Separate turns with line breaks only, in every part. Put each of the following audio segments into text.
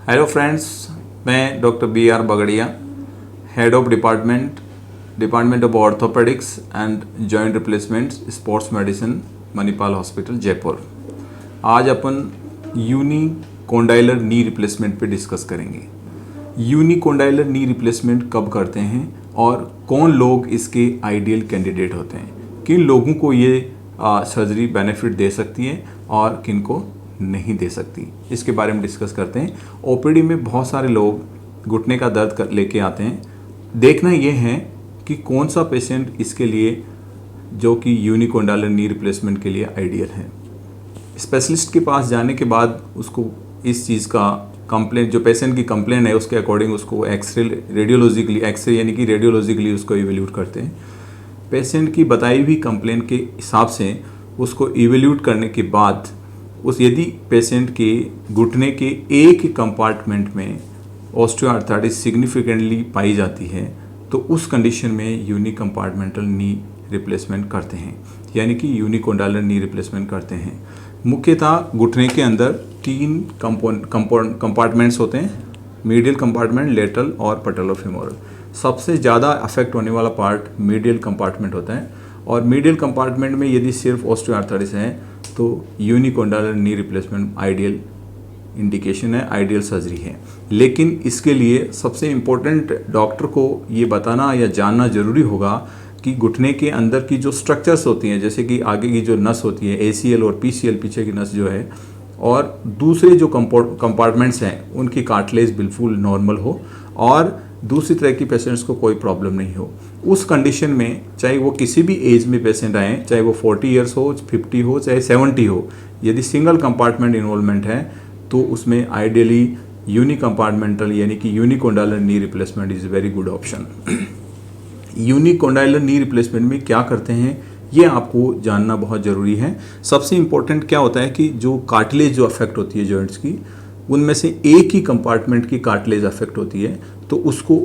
Hello friends, मैं doctor B.R. Bagaria, head of department of orthopaedics and joint replacements, sports medicine, Manipal hospital, Jaipur. आज अपन यूनिकोंडाइलर knee replacement पे discuss करेंगे। यूनिकोंडाइलर knee replacement कब करते हैं और कौन लोग इसके आइडियल कैंडिडेट होते हैं, किन लोगों को ये सर्जरी बेनिफिट दे सकती है और किन को नहीं दे सकती, इसके बारे में डिस्कस करते हैं। ओपीडी में बहुत सारे लोग घुटने का दर्द लेके आते हैं। देखना ये है कि कौन सा पेशेंट इसके लिए जो कि यूनिकोंडाइलर नी रिप्लेसमेंट के लिए आइडियल है। स्पेशलिस्ट के पास जाने के बाद उसको इस चीज़ का कंप्लेंट, जो पेशेंट की कंप्लेंट है उसके अकॉर्डिंग उसको एक्सरे यानी कि रेडियोलॉजिकली उसको इवेल्यूट करते हैं। पेशेंट की बताई हुई कंप्लेंट के हिसाब से उसको इवेल्यूट करने के बाद यदि पेशेंट के घुटने के एक ही कंपार्टमेंट में ऑस्टियोआर्थराइटिस सिग्निफिकेंटली पाई जाती है तो उस कंडीशन में यूनिकम्पार्टमेंटल नी रिप्लेसमेंट करते हैं, यानी कि यूनिकोंडाइलर नी रिप्लेसमेंट करते हैं। मुख्यतः घुटने के अंदर 3 कंपार्टमेंट्स होते हैं: मीडियल कंपार्टमेंट, लेटरल और पैटेलोफेमोरल। सबसे ज़्यादा अफेक्ट होने वाला पार्ट मीडियल कंपार्टमेंट होता है और मीडियल कंपार्टमेंट में यदि सिर्फ ऑस्टियोआर्थराइटिस है तो यूनिकोंडाइलर नी रिप्लेसमेंट आइडियल इंडिकेशन है, आइडियल सर्जरी है। लेकिन इसके लिए सबसे इम्पोर्टेंट डॉक्टर को ये बताना या जानना ज़रूरी होगा कि घुटने के अंदर की जो स्ट्रक्चर्स होती हैं, जैसे कि आगे की जो नस होती है ACL और PCL, पीछे की नस जो है, और दूसरे जो कंपार्टमेंट्स हैं उनकी कार्टिलेज बिल्कुल नॉर्मल हो और दूसरी तरह की पेशेंट्स को कोई प्रॉब्लम नहीं हो। उस कंडीशन में चाहे वो किसी भी एज में पेशेंट आए, चाहे वो 40 ईयर्स हो, 50 हो, चाहे 70 हो, यदि सिंगल कंपार्टमेंट इन्वॉल्वमेंट है तो उसमें आइडियली यूनिकम्पार्टमेंटल यानी कि unicondylar knee replacement is very good option. Unicondylar knee replacement में क्या करते हैं ये आपको जानना बहुत ज़रूरी है। सबसे इम्पोर्टेंट क्या होता है कि जो कार्टिलेज जो अफेक्ट होती है जॉइंट्स की, उनमें से एक ही कंपार्टमेंट की कार्टिलेज अफेक्ट होती है तो उसको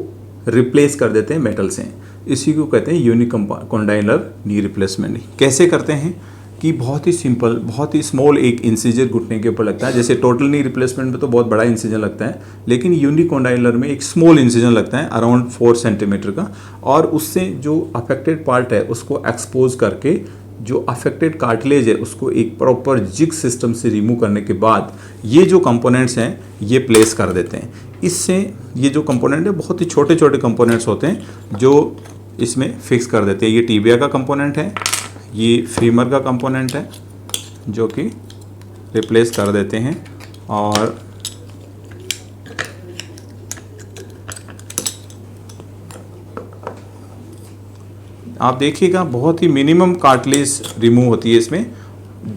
रिप्लेस कर देते हैं मेटल से। इसी को कहते हैं यूनिकोंडाइलर नी रिप्लेसमेंट। कैसे करते हैं कि बहुत ही सिंपल, बहुत ही स्मॉल एक इंसिजर घुटने के ऊपर लगता है। जैसे टोटल नी रिप्लेसमेंट में तो बहुत बड़ा इंसिजन लगता है, लेकिन यूनिकोंडाइलर में एक स्मॉल इंसिजन लगता है अराउंड 4 सेंटीमीटर का, और उससे जो अफेक्टेड पार्ट है उसको एक्सपोज करके जो अफेक्टेड कार्टिलेज है उसको एक प्रॉपर जिग सिस्टम से रिमूव करने के बाद ये जो कंपोनेंट्स हैं ये प्लेस कर देते हैं। इससे ये जो कंपोनेंट है बहुत ही छोटे छोटे कंपोनेंट्स होते हैं जो इसमें फिक्स कर देते हैं। ये टीबिया का कंपोनेंट है, ये फीमर का कंपोनेंट है जो कि रिप्लेस कर देते हैं। और आप देखिएगा बहुत ही मिनिमम कार्टिलेज रिमूव होती है इसमें,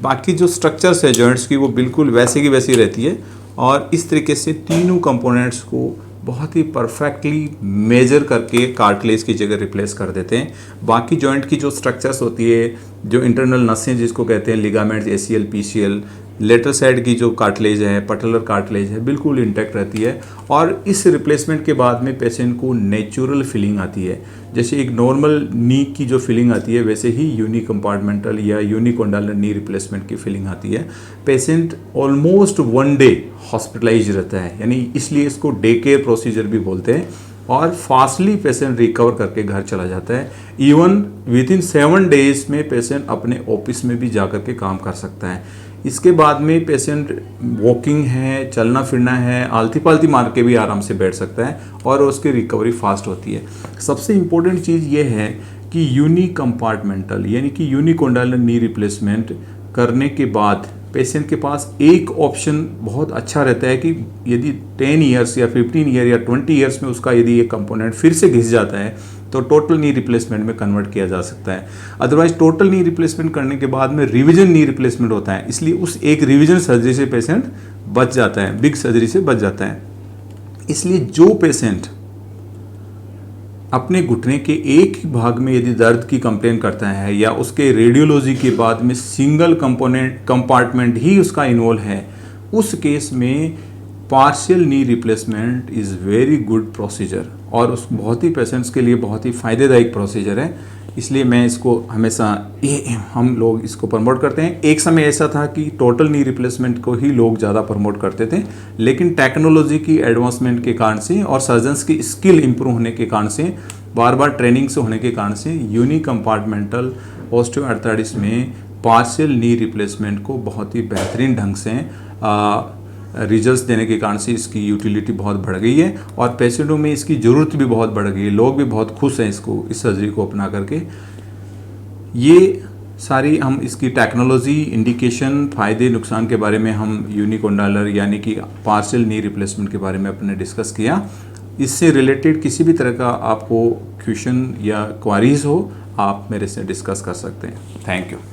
बाकी जो स्ट्रक्चर्स है जॉइंट्स की वो बिल्कुल वैसे की वैसी रहती है। और इस तरीके से तीनों कंपोनेंट्स को बहुत ही परफेक्टली मेजर करके कार्टिलेज की जगह रिप्लेस कर देते हैं। बाकी जॉइंट की जो स्ट्रक्चर्स होती है, जो इंटरनल नसें जिसको कहते हैं ligaments, ACL, PCL, lateral side की जो कार्टिलेज है, पटेलर कार्टिलेज है, बिल्कुल इंटैक्ट रहती है। और इस रिप्लेसमेंट के बाद में पेशेंट को नेचुरल फीलिंग आती है। जैसे एक नॉर्मल नी की जो फीलिंग आती है वैसे ही यूनिकम्पार्टमेंटल या यूनिकोंडाइलर नी रिप्लेसमेंट की फीलिंग आती है। पेशेंट ऑलमोस्ट 1 डे हॉस्पिटलाइज रहता है, यानी इसलिए इसको डे केयर प्रोसीजर भी बोलते हैं। और फास्टली पेशेंट रिकवर करके घर चला जाता है। इवन विद इन 7 डेज में पेशेंट अपने ऑफिस में भी जा कर के काम कर सकता है। इसके बाद में पेशेंट वॉकिंग है, चलना फिरना है, आलती पालती मार के भी आराम से बैठ सकता है और उसकी रिकवरी फास्ट होती है। सबसे इम्पोर्टेंट चीज़ ये है कि यूनिकम्पार्टमेंटल यानी कि यूनिकोंडाइलर नी रिप्लेसमेंट करने के बाद पेशेंट के पास एक ऑप्शन बहुत अच्छा रहता है कि यदि 10 ईयर्स या 15 ईयर या 20 ईयर्स में उसका यदि ये कंपोनेंट फिर से घिस जाता है तो टोटल नी रिप्लेसमेंट में कन्वर्ट किया जा सकता है। अदरवाइज टोटल नी रिप्लेसमेंट करने के बाद में रिवीजन नी रिप्लेसमेंट होता है, इसलिए उस एक रिवीजन सर्जरी से पेशेंट बच जाता है, बिग सर्जरी से बच जाता है। इसलिए जो पेशेंट अपने घुटने के एक ही भाग में यदि दर्द की कंप्लेन करता है या उसके रेडियोलॉजी के बाद में सिंगल कंपार्टमेंट ही उसका इन्वॉल्व है, उस केस में partial knee replacement is very good procedure और उस बहुत ही पेशेंट्स के लिए बहुत ही फ़ायदेदायक प्रोसीजर है। इसलिए मैं इसको हमेशा हम लोग इसको प्रमोट करते हैं। एक समय ऐसा था कि टोटल नी रिप्लेसमेंट को ही लोग ज़्यादा प्रमोट करते थे, लेकिन टेक्नोलॉजी की एडवांसमेंट के कारण से और सर्जन्स की स्किल इंप्रूव होने के कारण से, बार बार ट्रेनिंग से होने के कारण से यूनी कंपार्टमेंटल ऑस्टियोआर्थराइटिस में पार्शियल नी रिप्लेसमेंट को बहुत ही बेहतरीन ढंग से रिजल्ट्स देने के कारण से इसकी यूटिलिटी बहुत बढ़ गई है और पेशेंटों में इसकी ज़रूरत भी बहुत बढ़ गई है। लोग भी बहुत खुश हैं इस सर्जरी को अपना करके। ये सारी हम इसकी टेक्नोलॉजी, इंडिकेशन, फ़ायदे नुकसान के बारे में हम यूनिकोंडालर यानी कि पार्शियल नी रिप्लेसमेंट के बारे में अपने डिस्कस किया। इससे रिलेटेड किसी भी तरह का आपको क्वेश्चन या क्वारीज हो, आप मेरे से डिस्कस कर सकते हैं। Thank you.